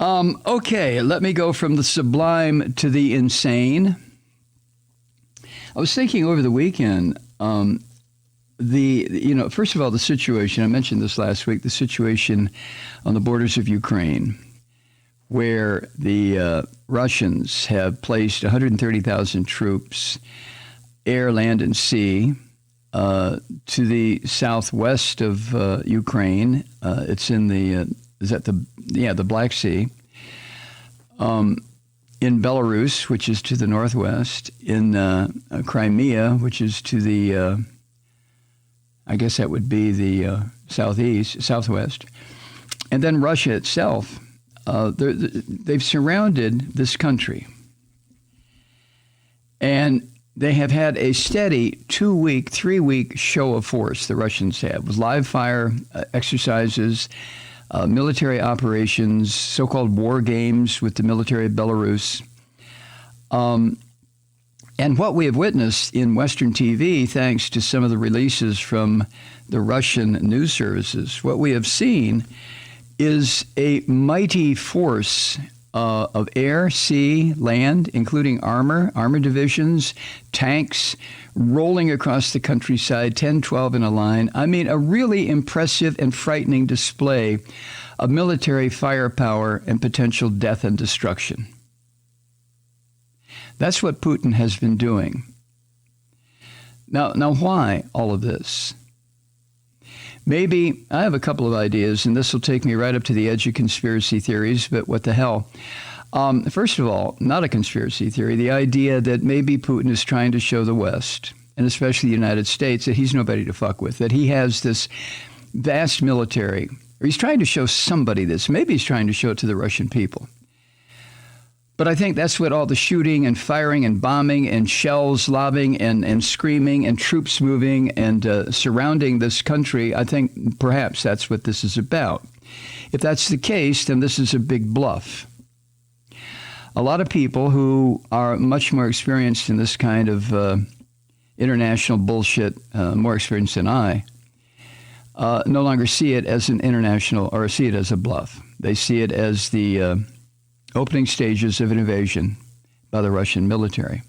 Okay, let me go from the sublime to the insane. I was thinking over the weekend, first of all, the situation, I mentioned this last week, the situation on the borders of Ukraine, where the Russians have placed 130,000 troops, air, land, and sea, to the southwest of Ukraine. It's in the the Black Sea. In Belarus, which is to the northwest, in Crimea, which is to the, I guess that would be the southwest, and then Russia itself. They've surrounded this country, and they have had a steady 2-week, 3-week show of force, the Russians have, with live fire exercises, military operations, so-called war games with the military of Belarus. And what we have witnessed in Western TV, thanks to some of the releases from the Russian news services, what we have seen is a mighty force of air, sea, land, including armor divisions, tanks, rolling across the countryside, 10, 12 in a line. I mean, a really impressive and frightening display of military firepower and potential death and destruction. That's what Putin has been doing. Now why all of this? Maybe I have a couple of ideas, and this will take me right up to the edge of conspiracy theories, but what the hell? First of all, not a conspiracy theory, the idea that maybe Putin is trying to show the West, and especially the United States, that he's nobody to fuck with, that he has this vast military, or he's trying to show somebody this. Maybe he's trying to show it to the Russian people. But I think that's what all the shooting and firing and bombing and shells lobbing and screaming and troops moving and surrounding this country, I think perhaps that's what this is about. If that's the case, then this is a big bluff. A lot of people who are much more experienced in this kind of international bullshit, more experienced than I, no longer see it as an international or see it as a bluff. They see it as the opening stages of an invasion by the Russian military.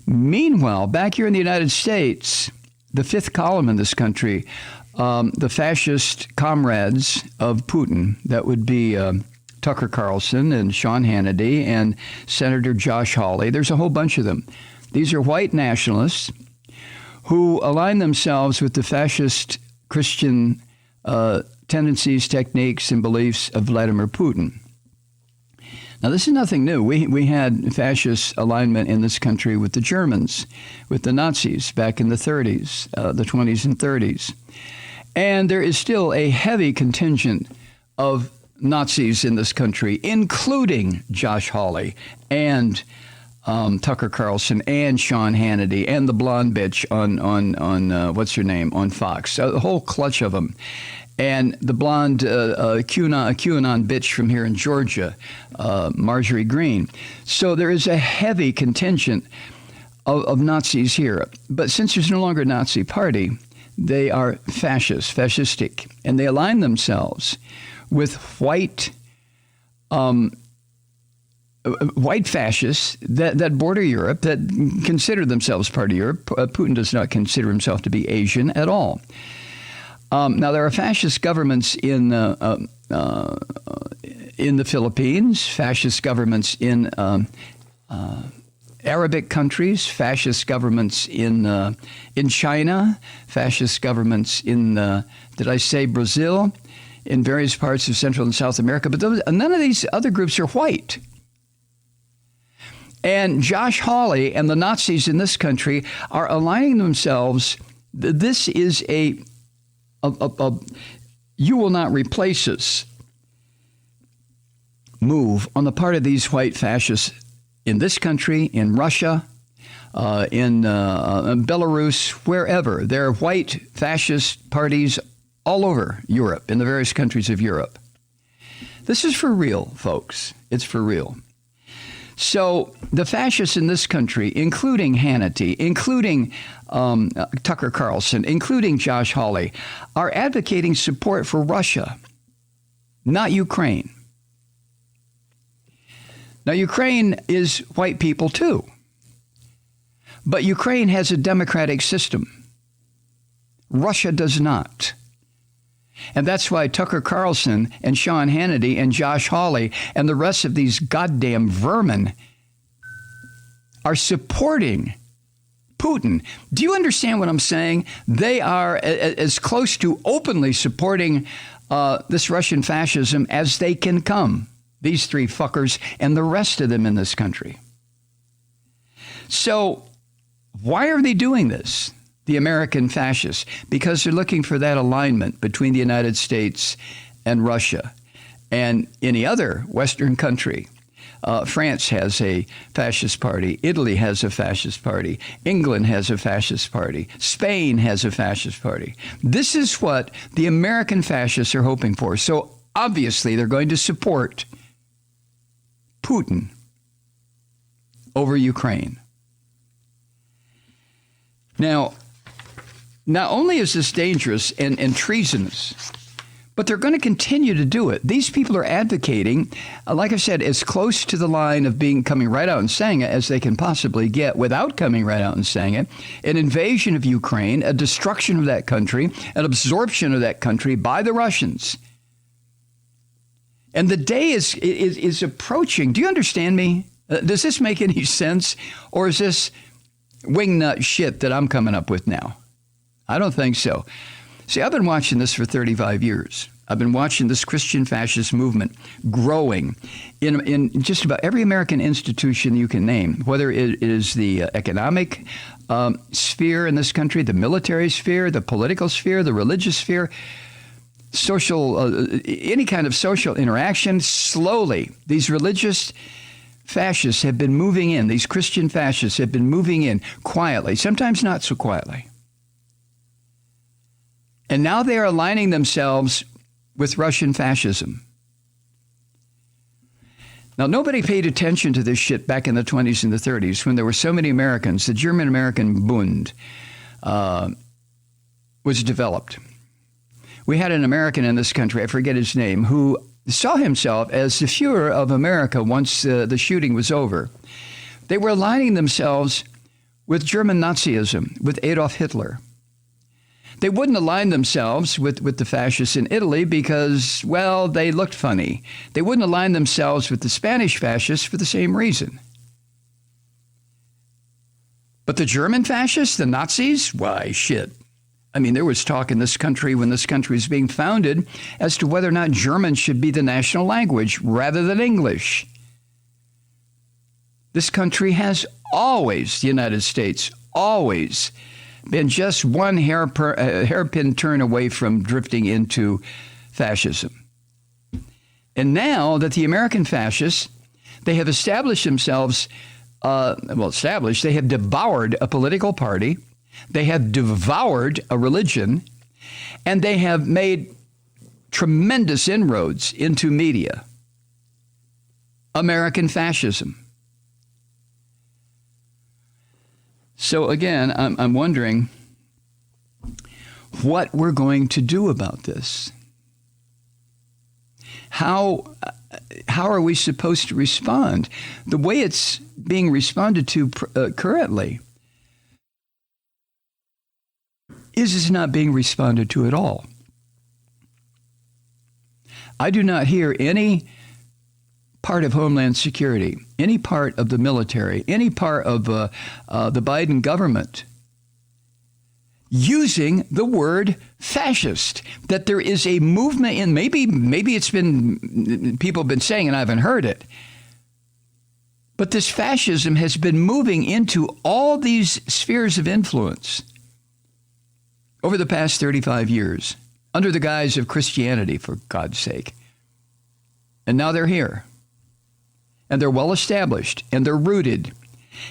Meanwhile, back here in the United States, the fifth column in this country, the fascist comrades of Putin, that would be Tucker Carlson and Sean Hannity and Senator Josh Hawley. There's a whole bunch of them. These are white nationalists who align themselves with the fascist Christian tendencies, techniques, and beliefs of Vladimir Putin. Now, this is nothing new. We had fascist alignment in this country with the Germans, with the Nazis back in the 30s, the 20s and 30s. And there is still a heavy contingent of Nazis in this country, including Josh Hawley and Tucker Carlson and Sean Hannity and the blonde bitch on what's her name, on Fox, a whole clutch of them. And the blonde QAnon bitch from here in Georgia, Marjorie Greene. So there is a heavy contingent of Nazis here. But since there's no longer a Nazi party, they are fascistic. And they align themselves with white fascists that border Europe, that consider themselves part of Europe. Putin does not consider himself to be Asian at all. Now, there are fascist governments in the Philippines, fascist governments in Arabic countries, fascist governments in China, fascist governments in, did I say Brazil, in various parts of Central and South America. But none of these other groups are white. And Josh Hawley and the Nazis in this country are aligning themselves. This is a you will not replace us move on the part of these white fascists in this country, in Russia, in Belarus, wherever. There are white fascist parties all over Europe, in the various countries of Europe. This is for real, folks. It's for real. So the fascists in this country, including Hannity, including Tucker Carlson, including Josh Hawley, are advocating support for Russia, not Ukraine. Now, Ukraine is white people too. But Ukraine has a democratic system. Russia does not. And that's why Tucker Carlson and Sean Hannity and Josh Hawley and the rest of these goddamn vermin are supporting Putin. Do you understand what I'm saying? They are as close to openly supporting this Russian fascism as they can come. These three fuckers and the rest of them in this country. So why are they doing this? The American fascists, because they're looking for that alignment between the United States and Russia and any other Western country. France has a fascist party. Italy has a fascist party. England has a fascist party. Spain has a fascist party. This is what the American fascists are hoping for. So obviously they're going to support Putin over Ukraine. Now, not only is this dangerous and treasonous, but they're going to continue to do it. These people are advocating, like I said, as close to the line of coming right out and saying it as they can possibly get without coming right out and saying it. An invasion of Ukraine, a destruction of that country, an absorption of that country by the Russians. And the day is approaching. Do you understand me? Does this make any sense? Or is this wingnut shit that I'm coming up with now? I don't think so. See, I've been watching this for 35 years. I've been watching this Christian fascist movement growing in just about every American institution you can name, whether it is the economic sphere in this country, the military sphere, the political sphere, the religious sphere, social, any kind of social interaction. Slowly, these religious fascists have been moving in. These Christian fascists have been moving in quietly, sometimes not so quietly. And now they are aligning themselves with Russian fascism. Now, nobody paid attention to this shit back in the 20s and the 30s when there were so many Americans. The German-American Bund was developed. We had an American in this country, I forget his name, who saw himself as the Fuhrer of America once the shooting was over. They were aligning themselves with German Nazism, with Adolf Hitler. They wouldn't align themselves with the fascists in Italy because, well, they looked funny. They wouldn't align themselves with the Spanish fascists for the same reason. But the German fascists, the Nazis, why, shit. I mean, there was talk in this country when this country was being founded as to whether or not German should be the national language rather than English. This country has always, the United States, always been just one hairpin turn away from drifting into fascism. And now that the American fascists, they have established themselves, they have devoured a political party, they have devoured a religion, and they have made tremendous inroads into media. American fascism. So again, I'm wondering what we're going to do about this. How are we supposed to respond? The way it's being responded to currently is not being responded to at all. I do not hear any part of Homeland Security, any part of the military, any part of the Biden government using the word fascist, that there is a movement in, maybe it's been, people have been saying and I haven't heard it, but this fascism has been moving into all these spheres of influence over the past 35 years under the guise of Christianity, for God's sake. And now they're here. And they're well established, and they're rooted.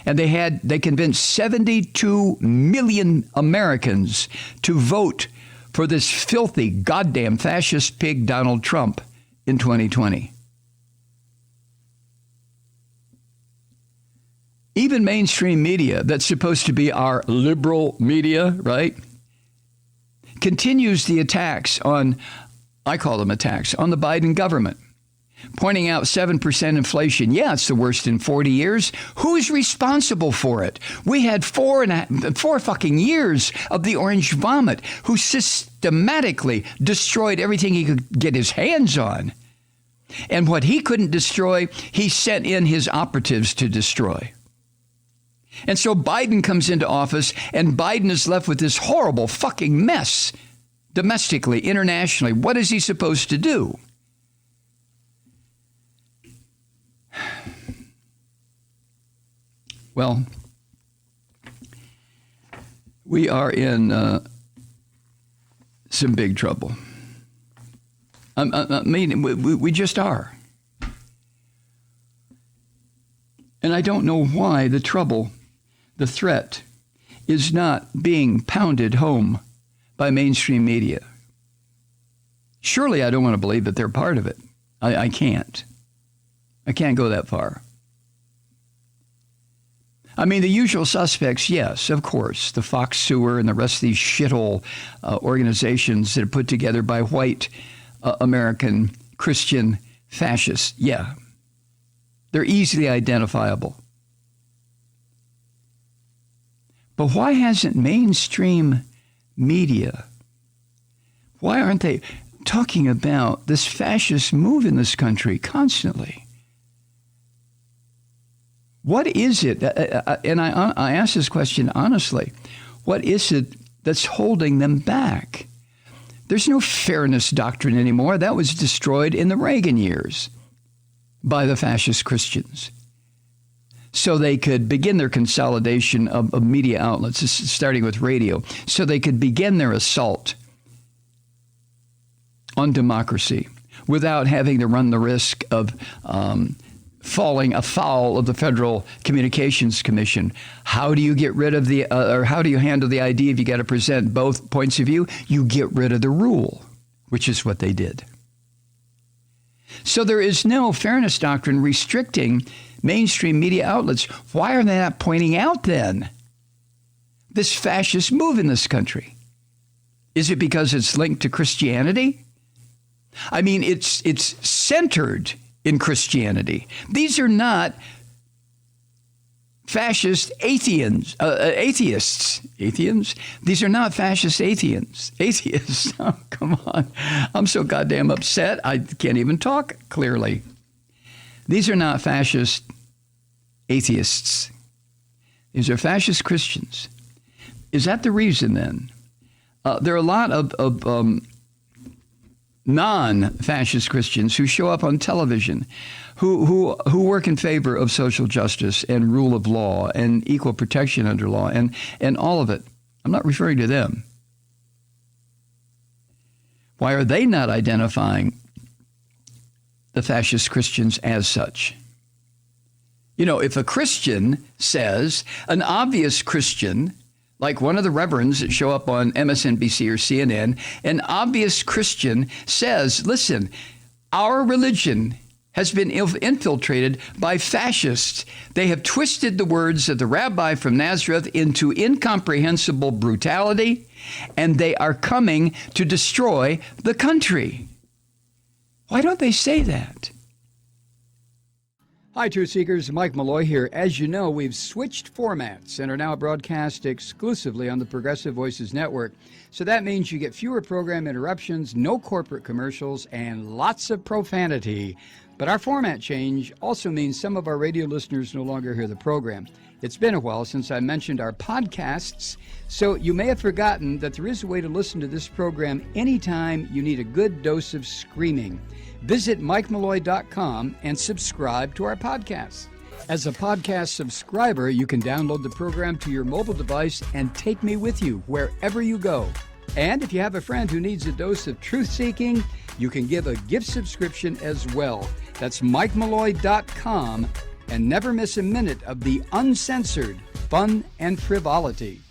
And they convinced 72 million Americans to vote for this filthy, goddamn fascist pig Donald Trump in 2020. Even mainstream media, that's supposed to be our liberal media, right, continues the attacks on, I call them attacks, on the Biden government. pointing out 7% inflation. Yeah, it's the worst in 40 years. Who's responsible for it? We had 4 fucking years of the orange vomit, who systematically destroyed everything he could get his hands on. And what he couldn't destroy, he sent in his operatives to destroy. And so Biden comes into office, and Biden is left with this horrible fucking mess, domestically, internationally. What is he supposed to do? Well, we are in some big trouble. I mean, we just are. And I don't know why the trouble, the threat, is not being pounded home by mainstream media. Surely I don't want to believe that they're part of it. I can't. I can't go that far. I mean, the usual suspects, yes, of course. The Fox Sewer and the rest of these shithole organizations that are put together by white American Christian fascists. Yeah. They're easily identifiable. But why hasn't mainstream media, why aren't they talking about this fascist move in this country constantly? What is it, and I ask this question honestly, what is it that's holding them back? There's no fairness doctrine anymore. That was destroyed in the Reagan years by the fascist Christians, so they could begin their consolidation of media outlets, starting with radio, so they could begin their assault on democracy without having to run the risk of falling afoul of the Federal Communications Commission. How do you get rid of or how do you handle the idea if you got to present both points of view? You get rid of the rule, which is what they did. So there is no fairness doctrine restricting mainstream media outlets. Why are they not pointing out then this fascist move in this country? Is it because it's linked to Christianity? I mean, it's centered in Christianity. These are not fascist atheists. These are not fascist atheists. Oh, come on. I'm so goddamn upset. I can't even talk clearly. These are not fascist atheists. These are fascist Christians. Is that the reason then? There are a lot of non-fascist Christians who show up on television, who work in favor of social justice and rule of law and equal protection under law and all of it. I'm not referring to them. Why are they not identifying the fascist Christians as such? You know, if a Christian says, an obvious Christian, like one of the reverends that show up on MSNBC or CNN, an obvious Christian says, listen, our religion has been infiltrated by fascists. They have twisted the words of the rabbi from Nazareth into incomprehensible brutality, and they are coming to destroy the country. Why don't they say that? Hi, Truth Seekers. Mike Malloy here. As you know, we've switched formats and are now broadcast exclusively on the Progressive Voices Network. So that means you get fewer program interruptions, no corporate commercials, and lots of profanity. But our format change also means some of our radio listeners no longer hear the program. It's been a while since I mentioned our podcasts, so you may have forgotten that there is a way to listen to this program anytime you need a good dose of screaming. Visit MikeMalloy.com and subscribe to our podcasts. As a podcast subscriber, you can download the program to your mobile device and take me with you wherever you go. And if you have a friend who needs a dose of truth-seeking, you can give a gift subscription as well. That's MikeMalloy.com, and never miss a minute of the uncensored fun and frivolity.